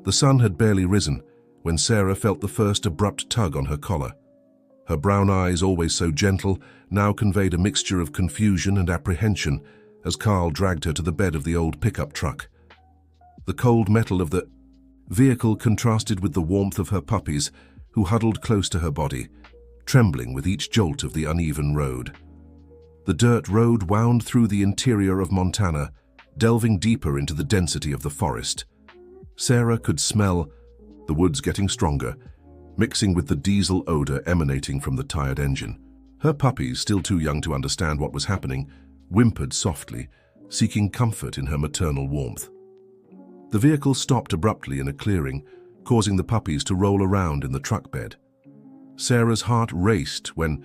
The sun had barely risen when Sarah felt the first abrupt tug on her collar. Her brown eyes, always so gentle, now conveyed a mixture of confusion and apprehension as Carl dragged her to the bed of the old pickup truck. The cold metal of the vehicle contrasted with the warmth of her puppies, who huddled close to her body, trembling with each jolt of the uneven road. The dirt road wound through the interior of Montana, delving deeper into the density of the forest. Sarah could smell the woods getting stronger, mixing with the diesel odor emanating from the tired engine. Her puppies, still too young to understand what was happening, whimpered softly, seeking comfort in her maternal warmth. The vehicle stopped abruptly in a clearing, causing the puppies to roll around in the truck bed. Sarah's heart raced when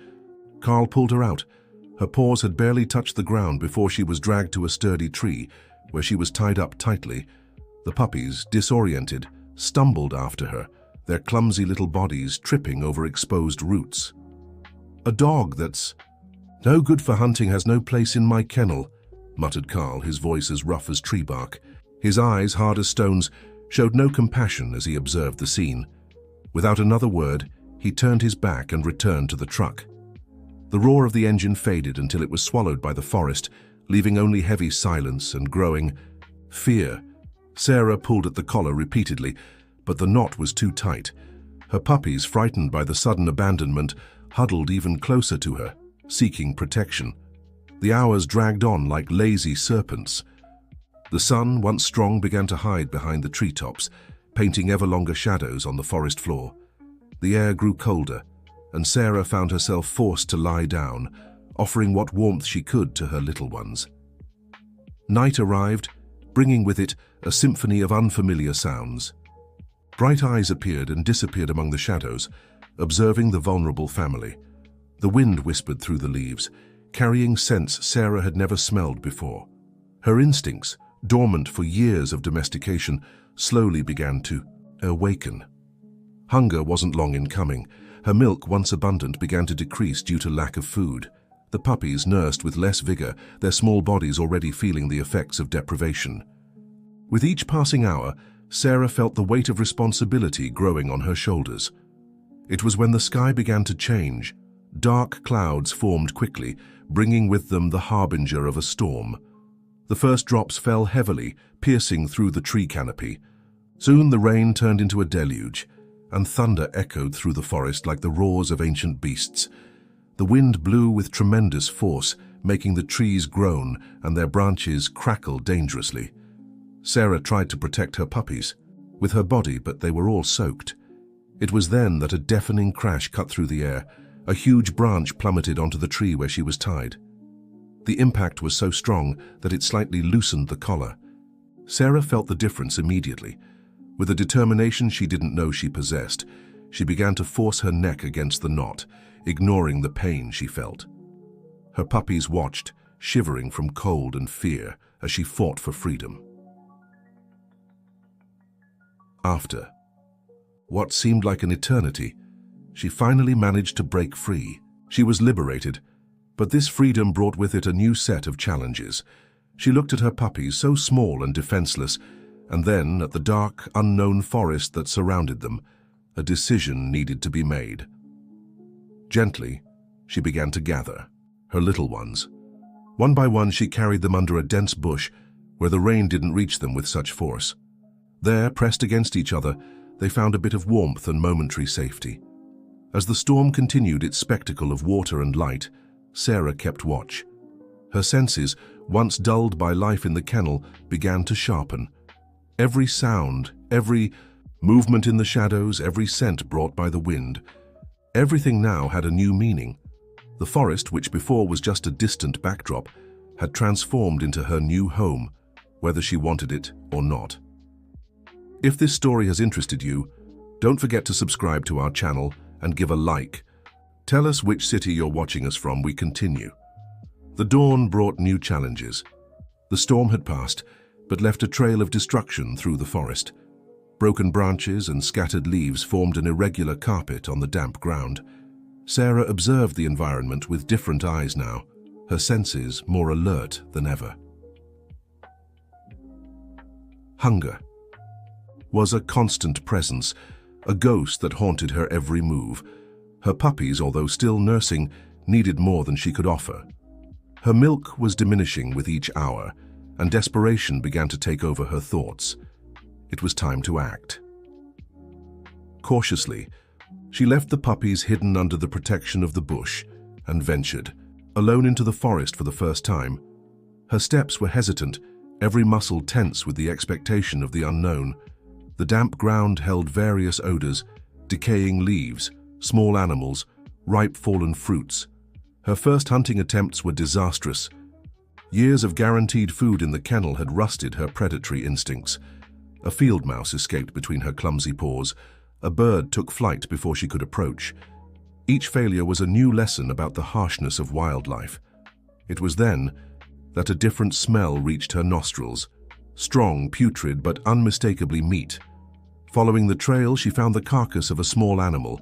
Carl pulled her out. Her paws had barely touched the ground before she was dragged to a sturdy tree, where she was tied up tightly. The puppies, disoriented, stumbled after her, their clumsy little bodies tripping over exposed roots. "A dog that's no good for hunting has no place in my kennel," muttered Carl, his voice as rough as tree bark. His eyes, hard as stones, showed no compassion as he observed the scene. Without another word, he turned his back and returned to the truck. The roar of the engine faded until it was swallowed by the forest, leaving only heavy silence and growing fear. Sarah pulled at the collar repeatedly, but the knot was too tight. Her puppies, frightened by the sudden abandonment, huddled even closer to her, seeking protection. The hours dragged on like lazy serpents. The sun, once strong, began to hide behind the treetops, painting ever longer shadows on the forest floor. The air grew colder, and Sarah found herself forced to lie down, offering what warmth she could to her little ones. Night arrived, bringing with it a symphony of unfamiliar sounds. Bright eyes appeared and disappeared among the shadows, observing the vulnerable family. The wind whispered through the leaves, carrying scents Sarah had never smelled before. Her instincts, dormant for years of domestication, slowly began to awaken. Hunger wasn't long in coming. Her milk, once abundant, began to decrease due to lack of food. The puppies nursed with less vigor, their small bodies already feeling the effects of deprivation. With each passing hour, Sarah felt the weight of responsibility growing on her shoulders. It was when the sky began to change. Dark clouds formed quickly, bringing with them the harbinger of a storm. The first drops fell heavily, piercing through the tree canopy. Soon the rain turned into a deluge, and thunder echoed through the forest like the roars of ancient beasts. The wind blew with tremendous force, making the trees groan and their branches crackle dangerously. Sarah tried to protect her puppies with her body, but they were all soaked. It was then that a deafening crash cut through the air. A huge branch plummeted onto the tree where she was tied. The impact was so strong that it slightly loosened the collar. Sarah felt the difference immediately. With a determination she didn't know she possessed, she began to force her neck against the knot, ignoring the pain she felt. Her puppies watched, shivering from cold and fear, as she fought for freedom. After what seemed like an eternity, she finally managed to break free. She was liberated, but this freedom brought with it a new set of challenges. She looked at her puppies, so small and defenseless, and then at the dark, unknown forest that surrounded them. A decision needed to be made. Gently, she began to gather her little ones. One by one, she carried them under a dense bush where the rain didn't reach them with such force. There, pressed against each other, they found a bit of warmth and momentary safety. As the storm continued its spectacle of water and light, Sarah kept watch. Her senses, once dulled by life in the kennel, began to sharpen. Every sound, every movement in the shadows, every scent brought by the wind, everything now had a new meaning. The forest, which before was just a distant backdrop, had transformed into her new home, whether she wanted it or not. If this story has interested you, don't forget to subscribe to our channel and give a like. Tell us which city you're watching us from. We continue. The dawn brought new challenges. The storm had passed, but left a trail of destruction through the forest. Broken branches and scattered leaves formed an irregular carpet on the damp ground. Sarah observed the environment with different eyes now, her senses more alert than ever. Hunger. was a constant presence, a ghost that haunted her every move. Her puppies, although still nursing, needed more than she could offer. Her milk was diminishing with each hour, and desperation began to take over her thoughts. It was time to act. Cautiously, she left the puppies hidden under the protection of the bush and ventured, alone, into the forest for the first time. Her steps were hesitant, every muscle tense with the expectation of the unknown. The damp ground held various odors, decaying leaves, small animals, ripe fallen fruits. Her first hunting attempts were disastrous. Years of guaranteed food in the kennel had rusted her predatory instincts. A field mouse escaped between her clumsy paws. A bird took flight before she could approach. Each failure was a new lesson about the harshness of wildlife. It was then that a different smell reached her nostrils. Strong, putrid, but unmistakably meat. Following the trail, she found the carcass of a small animal.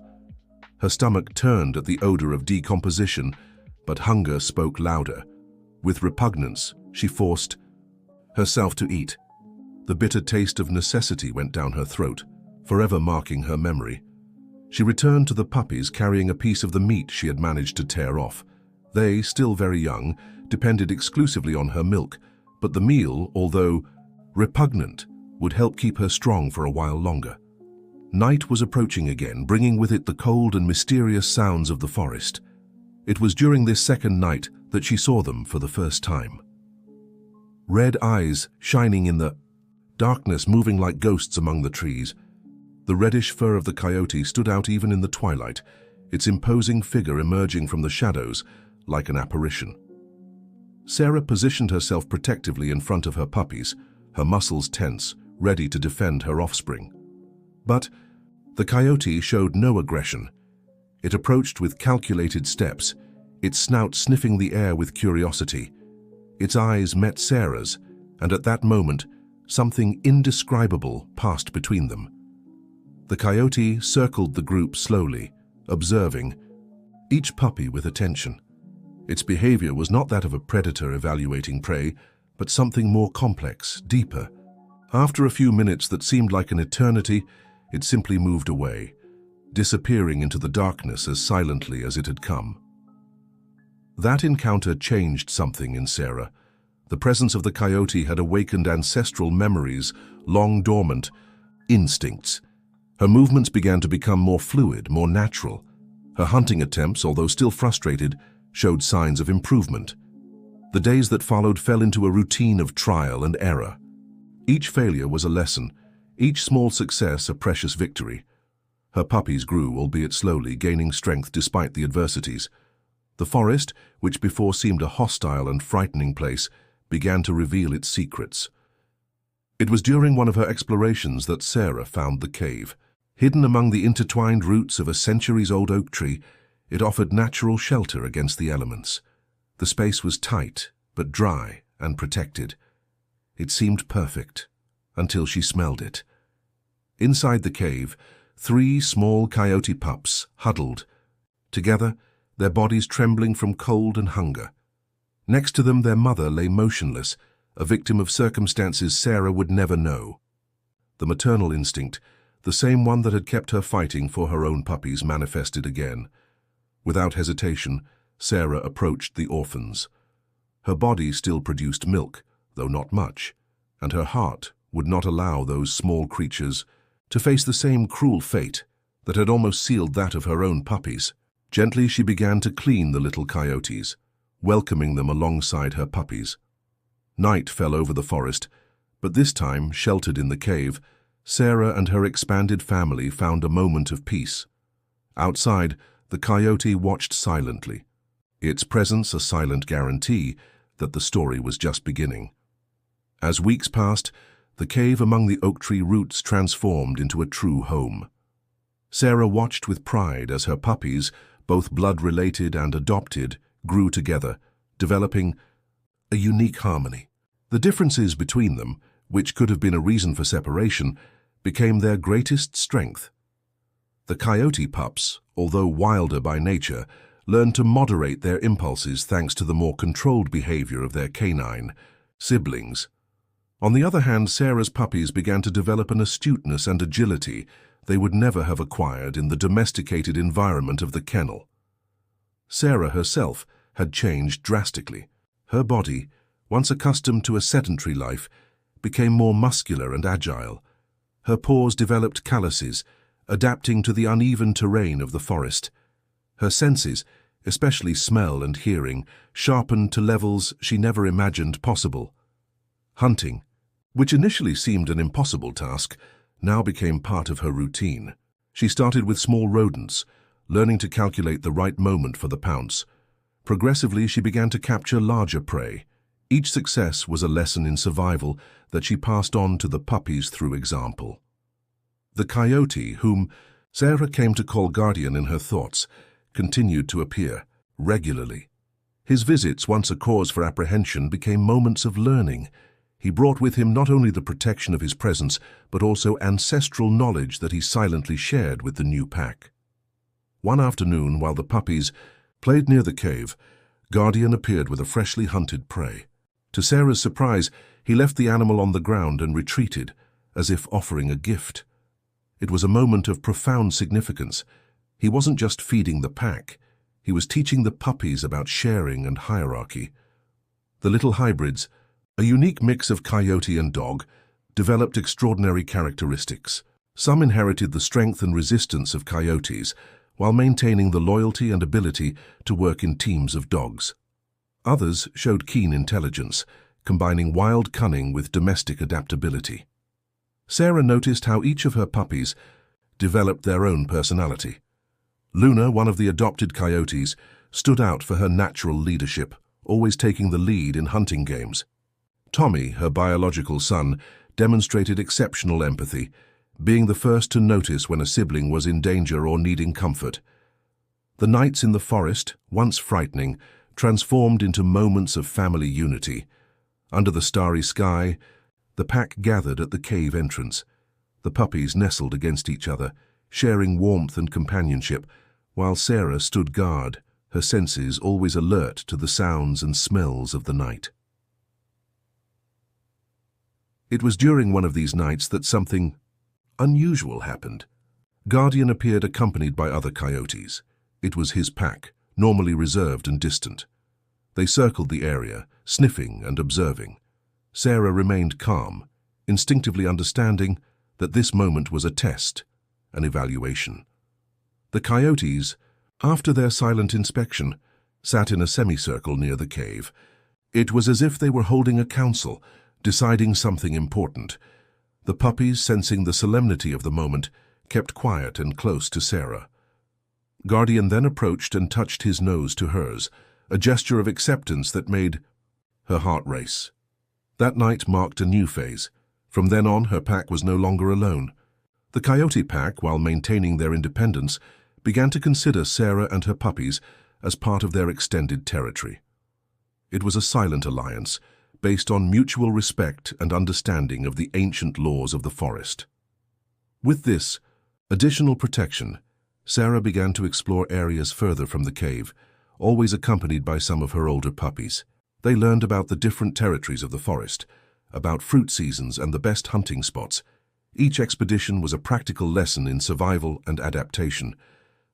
Her stomach turned at the odor of decomposition, but hunger spoke louder. With repugnance, she forced herself to eat. The bitter taste of necessity went down her throat, forever marking her memory. She returned to the puppies carrying a piece of the meat she had managed to tear off. They, still very young, depended exclusively on her milk, but the meal, although repugnant, would help keep her strong for a while longer. Night was approaching again, bringing with it the cold and mysterious sounds of the forest. It was during this second night that she saw them for the first time. Red eyes shining in the darkness, moving like ghosts among the trees. The reddish fur of the coyote stood out even in the twilight, its imposing figure emerging from the shadows like an apparition. Sarah positioned herself protectively in front of her puppies, her muscles tense, ready to defend her offspring. But the coyote showed no aggression. It approached with calculated steps, its snout sniffing the air with curiosity. Its eyes met Sarah's, and at that moment, something indescribable passed between them. The coyote circled the group slowly, observing each puppy with attention. Its behavior was not that of a predator evaluating prey, but something more complex, deeper. After a few minutes that seemed like an eternity, it simply moved away, disappearing into the darkness as silently as it had come. That encounter changed something in Sarah. The presence of the coyote had awakened ancestral memories, long dormant, instincts. Her movements began to become more fluid, more natural. Her hunting attempts, although still frustrated, showed signs of improvement. The days that followed fell into a routine of trial and error. Each failure was a lesson, each small success a precious victory. Her puppies grew, albeit slowly, gaining strength despite the adversities. The forest, which before seemed a hostile and frightening place, began to reveal its secrets. It was during one of her explorations that Sarah found the cave. Hidden among the intertwined roots of a centuries-old oak tree, it offered natural shelter against the elements. The space was tight, but dry and protected. It seemed perfect, until she smelled it. Inside the cave, 3 small coyote pups huddled. Together, their bodies trembling from cold and hunger. Next to them, their mother lay motionless, a victim of circumstances Sarah would never know. The maternal instinct, the same one that had kept her fighting for her own puppies, manifested again. Without hesitation, Sarah approached the orphans. Her body still produced milk, though not much, and her heart would not allow those small creatures to face the same cruel fate that had almost sealed that of her own puppies. Gently she began to clean the little coyotes, welcoming them alongside her puppies. Night fell over the forest, but this time, sheltered in the cave, Sarah and her expanded family found a moment of peace. Outside, the coyote watched silently, its presence a silent guarantee that the story was just beginning. As weeks passed, the cave among the oak tree roots transformed into a true home. Sarah watched with pride as her puppies, both blood-related and adopted, grew together, developing a unique harmony. The differences between them, which could have been a reason for separation, became their greatest strength. The coyote pups, although wilder by nature, learned to moderate their impulses thanks to the more controlled behavior of their canine siblings. On the other hand, Sarah's puppies began to develop an astuteness and agility they would never have acquired in the domesticated environment of the kennel. Sarah herself had changed drastically. Her body, once accustomed to a sedentary life, became more muscular and agile. Her paws developed calluses, adapting to the uneven terrain of the forest. Her senses, especially smell and hearing, sharpened to levels she never imagined possible. Hunting, which initially seemed an impossible task, now became part of her routine. She started with small rodents, learning to calculate the right moment for the pounce. Progressively, she began to capture larger prey. Each success was a lesson in survival that she passed on to the puppies through example. The coyote, whom Sarah came to call guardian in her thoughts, continued to appear regularly. His visits, once a cause for apprehension, became moments of learning. He brought with him not only the protection of his presence, but also ancestral knowledge that he silently shared with the new pack. One afternoon, while the puppies played near the cave, Guardian appeared with a freshly hunted prey. To Sarah's surprise, he left the animal on the ground and retreated, as if offering a gift. It was a moment of profound significance. He wasn't just feeding the pack, he was teaching the puppies about sharing and hierarchy. The little hybrids, a unique mix of coyote and dog, developed extraordinary characteristics. Some inherited the strength and resistance of coyotes, while maintaining the loyalty and ability to work in teams of dogs. Others showed keen intelligence, combining wild cunning with domestic adaptability. Sarah noticed how each of her puppies developed their own personality. Luna, one of the adopted coyotes, stood out for her natural leadership, always taking the lead in hunting games. Tommy, her biological son, demonstrated exceptional empathy, being the first to notice when a sibling was in danger or needing comfort. The nights in the forest, once frightening, transformed into moments of family unity. Under the starry sky, the pack gathered at the cave entrance. The puppies nestled against each other, sharing warmth and companionship, while Sarah stood guard, her senses always alert to the sounds and smells of the night. It was during one of these nights that something unusual happened. Guardian appeared accompanied by other coyotes. It was his pack, normally reserved and distant. They circled the area, sniffing and observing. Sarah remained calm, instinctively understanding that this moment was a test, an evaluation. The coyotes, after their silent inspection, sat in a semicircle near the cave. It was as if they were holding a council, deciding something important. The puppies, sensing the solemnity of the moment, kept quiet and close to Sarah. Guardian then approached and touched his nose to hers, a gesture of acceptance that made her heart race. That night marked a new phase. From then on, her pack was no longer alone. The coyote pack, while maintaining their independence, began to consider Sarah and her puppies as part of their extended territory. It was a silent alliance, based on mutual respect and understanding of the ancient laws of the forest. With this additional protection, Sarah began to explore areas further from the cave, always accompanied by some of her older puppies. They learned about the different territories of the forest, about fruit seasons and the best hunting spots. Each expedition was a practical lesson in survival and adaptation.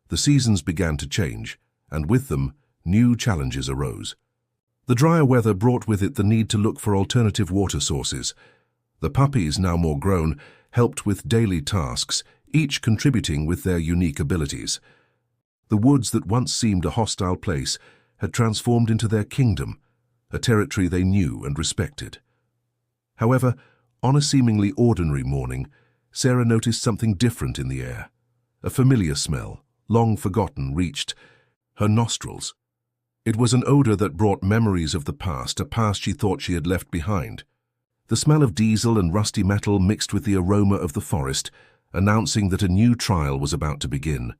The seasons began to change, and with them, new challenges arose. The drier weather brought with it the need to look for alternative water sources. The puppies, now more grown, helped with daily tasks, each contributing with their unique abilities. The woods that once seemed a hostile place had transformed into their kingdom, a territory they knew and respected. However, on a seemingly ordinary morning, Sarah noticed something different in the air. A familiar smell, long forgotten, reached her nostrils. It was an odor that brought memories of the past, a past she thought she had left behind. The smell of diesel and rusty metal mixed with the aroma of the forest, announcing that a new trial was about to begin.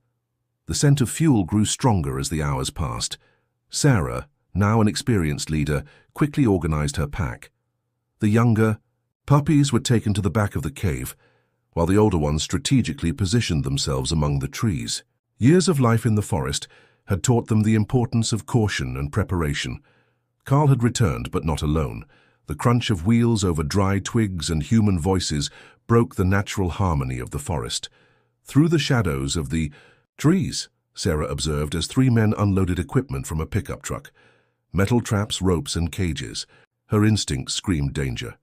The scent of fuel grew stronger as the hours passed. Sarah, now an experienced leader, quickly organized her pack. The younger puppies were taken to the back of the cave, while the older ones strategically positioned themselves among the trees. Years of life in the forest had taught them the importance of caution and preparation. Carl had returned, but not alone. The crunch of wheels over dry twigs and human voices broke the natural harmony of the forest. Through the shadows of the trees, Sarah observed as three men unloaded equipment from a pickup truck. Metal traps, ropes, and cages. Her instincts screamed danger.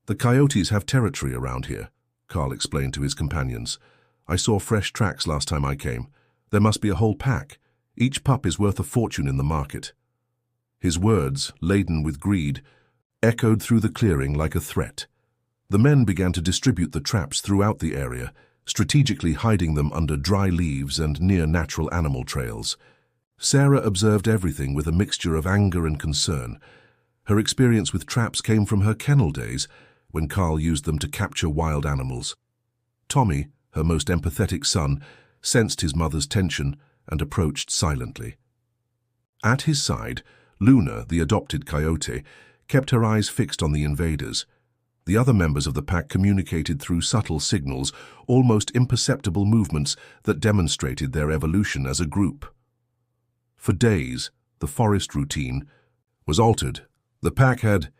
"The coyotes have territory around here," Carl explained to his companions. "I saw fresh tracks last time I came. There must be a whole pack. Each pup is worth a fortune in the market." His words, laden with greed, echoed through the clearing like a threat. The men began to distribute the traps throughout the area, strategically hiding them under dry leaves and near natural animal trails. Sarah observed everything with a mixture of anger and concern. Her experience with traps came from her kennel days, when Carl used them to capture wild animals. Tommy, her most empathetic son, sensed his mother's tension and approached silently. At his side, Luna, the adopted coyote, kept her eyes fixed on the invaders. The other members of the pack communicated through subtle signals, almost imperceptible movements that demonstrated their evolution as a group. For days, the forest routine was altered. The pack had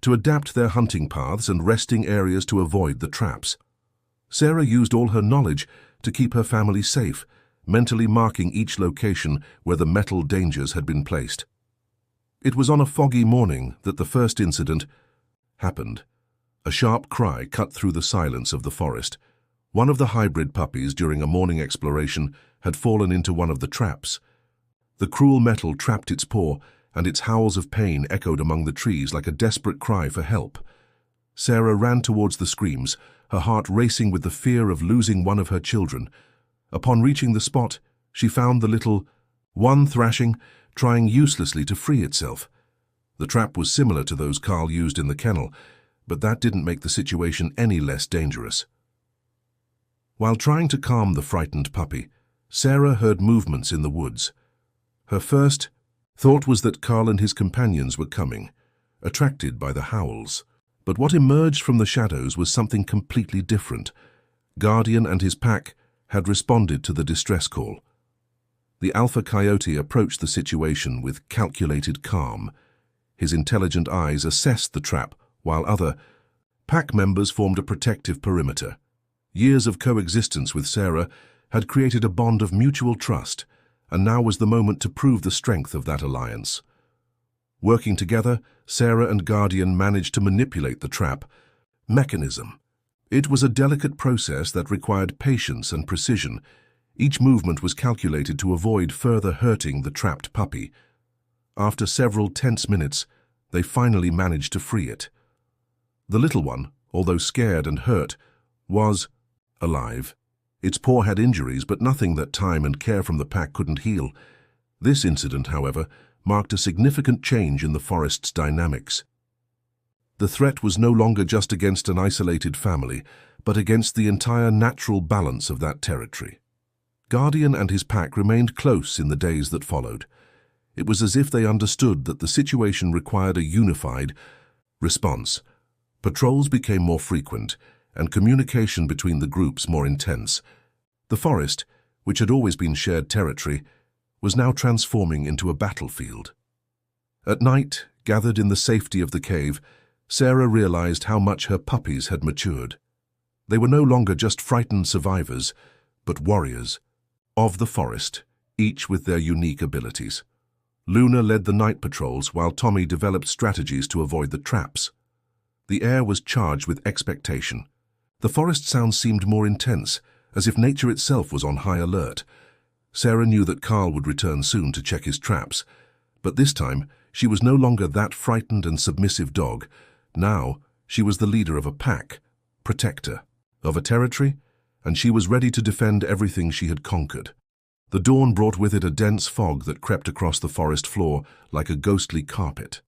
to adapt their hunting paths and resting areas to avoid the traps. Sarah used all her knowledge to keep her family safe, mentally marking each location where the metal dangers had been placed. It was on a foggy morning that the first incident happened. A sharp cry cut through the silence of the forest. One of the hybrid puppies during a morning exploration had fallen into one of the traps. The cruel metal trapped its paw, and its howls of pain echoed among the trees like a desperate cry for help. Sarah ran towards the screams, her heart racing with the fear of losing one of her children. Upon reaching the spot, she found the little one thrashing, trying uselessly to free itself. The trap was similar to those Carl used in the kennel, but that didn't make the situation any less dangerous. While trying to calm the frightened puppy, Sarah heard movements in the woods. Her first thought was that Carl and his companions were coming, attracted by the howls. But what emerged from the shadows was something completely different. Guardian and his pack had responded to the distress call. The alpha coyote approached the situation with calculated calm. His intelligent eyes assessed the trap, while other pack members formed a protective perimeter. Years of coexistence with Sarah had created a bond of mutual trust, and now was the moment to prove the strength of that alliance. Working together, Sarah and Guardian managed to manipulate the trap mechanism. It was a delicate process that required patience and precision. Each movement was calculated to avoid further hurting the trapped puppy. After several tense minutes, they finally managed to free it. The little one, although scared and hurt, was alive. Its paw had injuries, but nothing that time and care from the pack couldn't heal. This incident, however, marked a significant change in the forest's dynamics. The threat was no longer just against an isolated family, but against the entire natural balance of that territory. Guardian and his pack remained close in the days that followed. It was as if they understood that the situation required a unified response. Patrols became more frequent, and communication between the groups more intense. The forest, which had always been shared territory, was now transforming into a battlefield. At night, gathered in the safety of the cave, Sarah realized how much her puppies had matured. They were no longer just frightened survivors, but warriors of the forest, each with their unique abilities. Luna led the night patrols while Tommy developed strategies to avoid the traps. The air was charged with expectation. The forest sounds seemed more intense, as if nature itself was on high alert. Sarah knew that Carl would return soon to check his traps, but this time she was no longer that frightened and submissive dog. Now she was the leader of a pack, protector of a territory, and she was ready to defend everything she had conquered. The dawn brought with it a dense fog that crept across the forest floor like a ghostly carpet.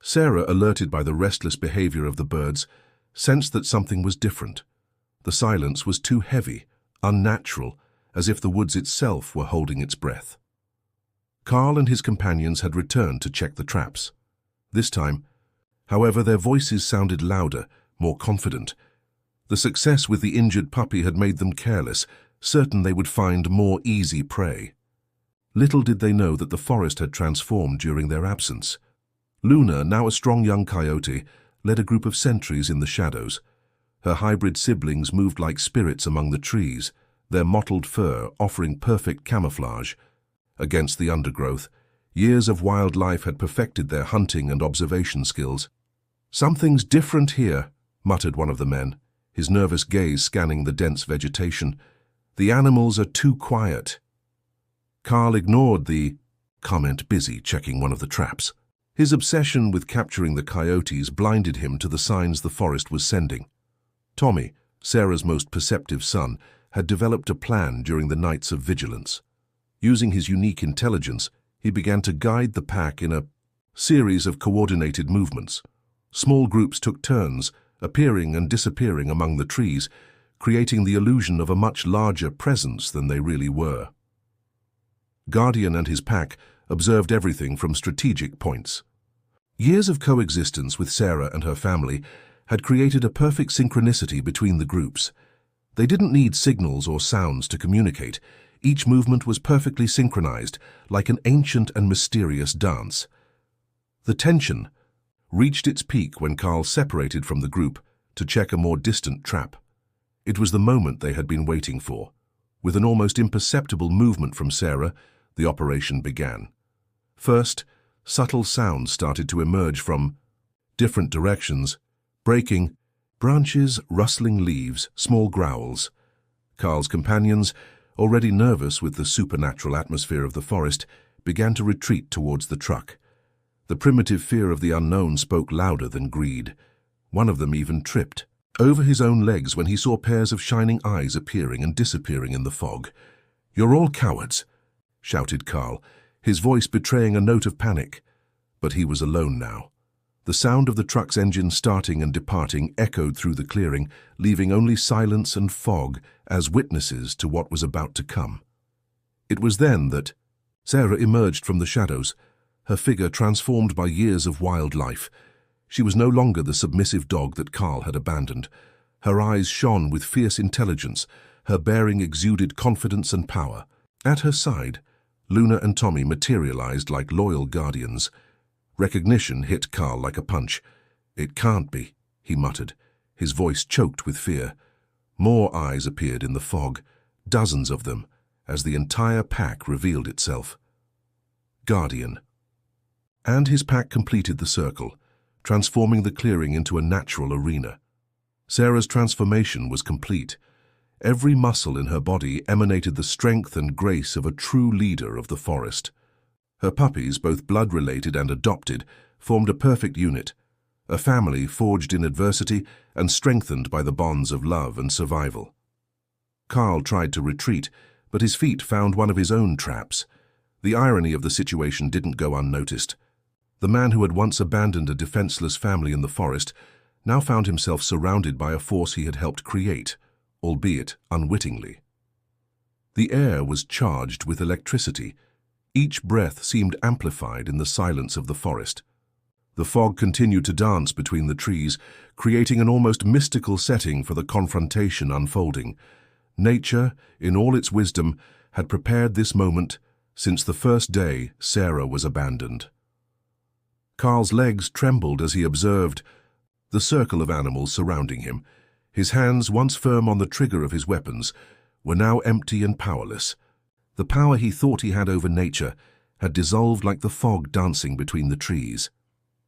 Sarah, alerted by the restless behavior of the birds, sensed that something was different. The silence was too heavy, unnatural, as if the woods itself were holding its breath. Carl and his companions had returned to check the traps. This time, however, their voices sounded louder, more confident. The success with the injured puppy had made them careless, certain they would find more easy prey. Little did they know that the forest had transformed during their absence. Luna, now a strong young coyote, led a group of sentries in the shadows. Her hybrid siblings moved like spirits among the trees, their mottled fur offering perfect camouflage. Against the undergrowth, years of wildlife had perfected their hunting and observation skills. "Something's different here," muttered one of the men, his nervous gaze scanning the dense vegetation. "The animals are too quiet." Carl ignored the comment, busy checking one of the traps. His obsession with capturing the coyotes blinded him to the signs the forest was sending. Tommy, Sarah's most perceptive son, had developed a plan during the nights of vigilance. Using his unique intelligence, he began to guide the pack in a series of coordinated movements. Small groups took turns, appearing and disappearing among the trees, creating the illusion of a much larger presence than they really were. Guardian and his pack observed everything from strategic points. Years of coexistence with Sarah and her family had created a perfect synchronicity between the groups. They didn't need signals or sounds to communicate. Each movement was perfectly synchronized, like an ancient and mysterious dance. The tension reached its peak when Carl separated from the group to check a more distant trap. It was the moment they had been waiting for. With an almost imperceptible movement from Sarah, the operation began. First, subtle sounds started to emerge from different directions, breaking, branches, rustling leaves, small growls. Carl's companions, already nervous with the supernatural atmosphere of the forest, began to retreat towards the truck. The primitive fear of the unknown spoke louder than greed. One of them even tripped over his own legs when he saw pairs of shining eyes appearing and disappearing in the fog. "You're all cowards," shouted Carl, his voice betraying a note of panic. But he was alone now. The sound of the truck's engine starting and departing echoed through the clearing, leaving only silence and fog as witnesses to what was about to come. It was then that Sarah emerged from the shadows, her figure transformed by years of wild life. She was no longer the submissive dog that Carl had abandoned. Her eyes shone with fierce intelligence, her bearing exuded confidence and power. At her side, Luna and Tommy materialized like loyal guardians. Recognition hit Carl like a punch. "It can't be," he muttered, his voice choked with fear. More eyes appeared in the fog, dozens of them, as the entire pack revealed itself. Guardian. And his pack completed the circle, transforming the clearing into a natural arena. Sarah's transformation was complete. Every muscle in her body emanated the strength and grace of a true leader of the forest. Her puppies, both blood-related and adopted, formed a perfect unit, a family forged in adversity and strengthened by the bonds of love and survival. Carl tried to retreat, but his feet found one of his own traps. The irony of the situation didn't go unnoticed. The man who had once abandoned a defenseless family in the forest now found himself surrounded by a force he had helped create, albeit unwittingly. The air was charged with electricity. Each breath seemed amplified in the silence of the forest. The fog continued to dance between the trees, creating an almost mystical setting for the confrontation unfolding. Nature, in all its wisdom, had prepared this moment since the first day Sarah was abandoned. Carl's legs trembled as he observed the circle of animals surrounding him. His hands, once firm on the trigger of his weapons, were now empty and powerless. The power he thought he had over nature had dissolved like the fog dancing between the trees.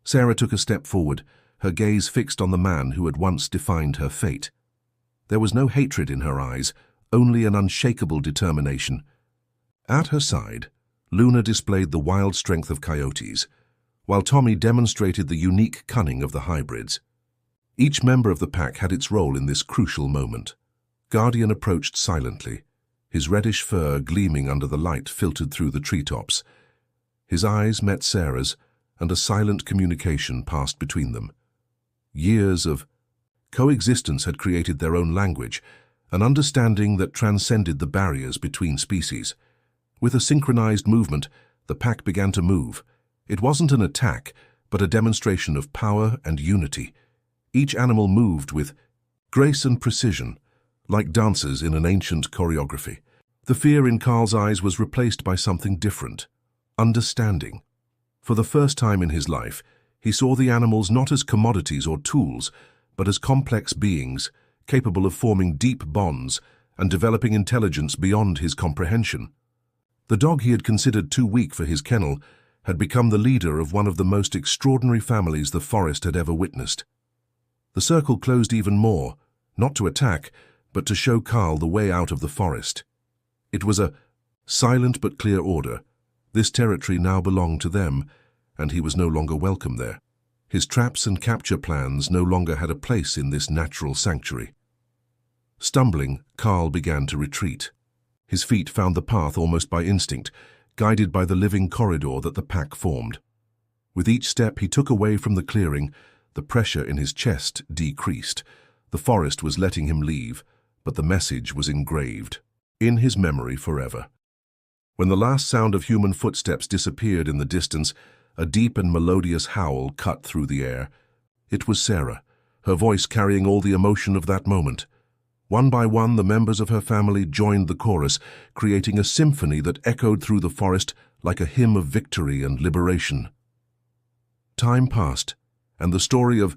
Sarah took a step forward, her gaze fixed on the man who had once defined her fate. There was no hatred in her eyes, only an unshakable determination. At her side, Luna displayed the wild strength of coyotes, while Tommy demonstrated the unique cunning of the hybrids. Each member of the pack had its role in this crucial moment. Guardian approached silently, his reddish fur gleaming under the light filtered through the treetops. His eyes met Sarah's, and a silent communication passed between them. Years of coexistence had created their own language, an understanding that transcended the barriers between species. With a synchronized movement, the pack began to move. It wasn't an attack, but a demonstration of power and unity. Each animal moved with grace and precision, like dancers in an ancient choreography. The fear in Carl's eyes was replaced by something different, understanding. For the first time in his life, He saw the animals not as commodities or tools, but as complex beings, capable of forming deep bonds and developing intelligence beyond his comprehension. The dog he had considered too weak for his kennel had become the leader of one of the most extraordinary families the forest had ever witnessed. The circle closed even more, not to attack, but to show Carl the way out of the forest. It was a silent but clear order. This territory now belonged to them, and he was no longer welcome there. His traps and capture plans no longer had a place in this natural sanctuary. Stumbling, Carl began to retreat. His feet found the path almost by instinct, guided by the living corridor that the pack formed. With each step he took away from the clearing, the pressure in his chest decreased. The forest was letting him leave, but the message was engraved in his memory forever. When the last sound of human footsteps disappeared in the distance, a deep and melodious howl cut through the air. It was Sarah, her voice carrying all the emotion of that moment. One by one, the members of her family joined the chorus, creating a symphony that echoed through the forest like a hymn of victory and liberation. Time passed, and the story of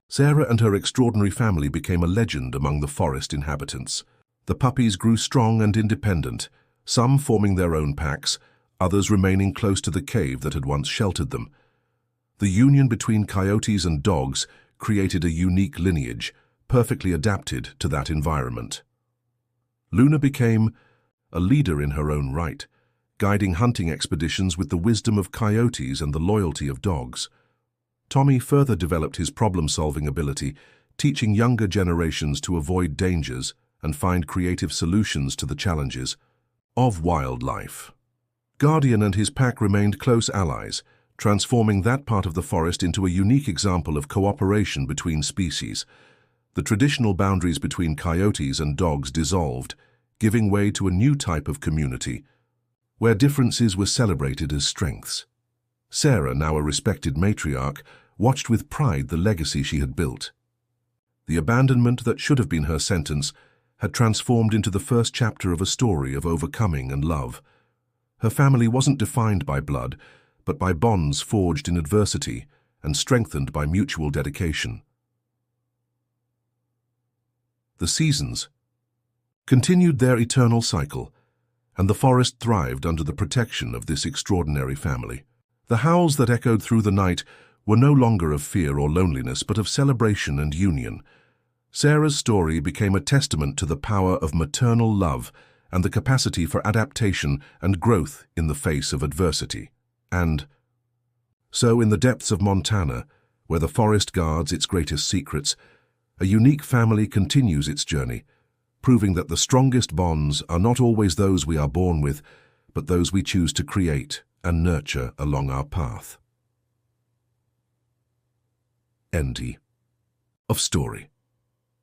Sarah and her extraordinary family became a legend among the forest inhabitants. The puppies grew strong and independent, some forming their own packs, others remaining close to the cave that had once sheltered them. The union between coyotes and dogs created a unique lineage, perfectly adapted to that environment. Luna became a leader in her own right, guiding hunting expeditions with the wisdom of coyotes and the loyalty of dogs. Tommy further developed his problem-solving ability, teaching younger generations to avoid dangers and find creative solutions to the challenges of wildlife. Guardian and his pack remained close allies, transforming that part of the forest into a unique example of cooperation between species. The traditional boundaries between coyotes and dogs dissolved, giving way to a new type of community, where differences were celebrated as strengths. Sarah, now a respected matriarch, watched with pride the legacy she had built. The abandonment that should have been her sentence had transformed into the first chapter of a story of overcoming and love. Her family wasn't defined by blood, but by bonds forged in adversity and strengthened by mutual dedication. The seasons continued their eternal cycle, and the forest thrived under the protection of this extraordinary family. The howls that echoed through the night were no longer of fear or loneliness, but of celebration and union. Sarah's story became a testament to the power of maternal love and the capacity for adaptation and growth in the face of adversity. And so, in the depths of Montana, where the forest guards its greatest secrets, a unique family continues its journey, proving that the strongest bonds are not always those we are born with, but those we choose to create and nurture along our path. End of story.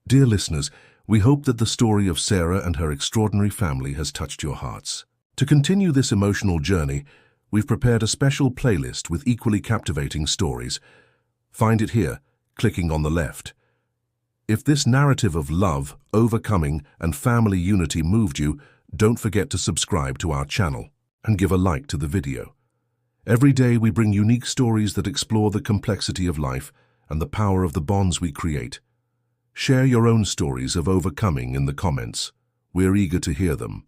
Dear listeners, we hope that the story of Sarah and her extraordinary family has touched your hearts. To continue this emotional journey, we've prepared a special playlist with equally captivating stories. Find it here, clicking on the left. If this narrative of love, overcoming, and family unity moved you, don't forget to subscribe to our channel and give a like to the video. Every day we bring unique stories that explore the complexity of life and the power of the bonds we create. Share your own stories of overcoming in the comments. We're eager to hear them.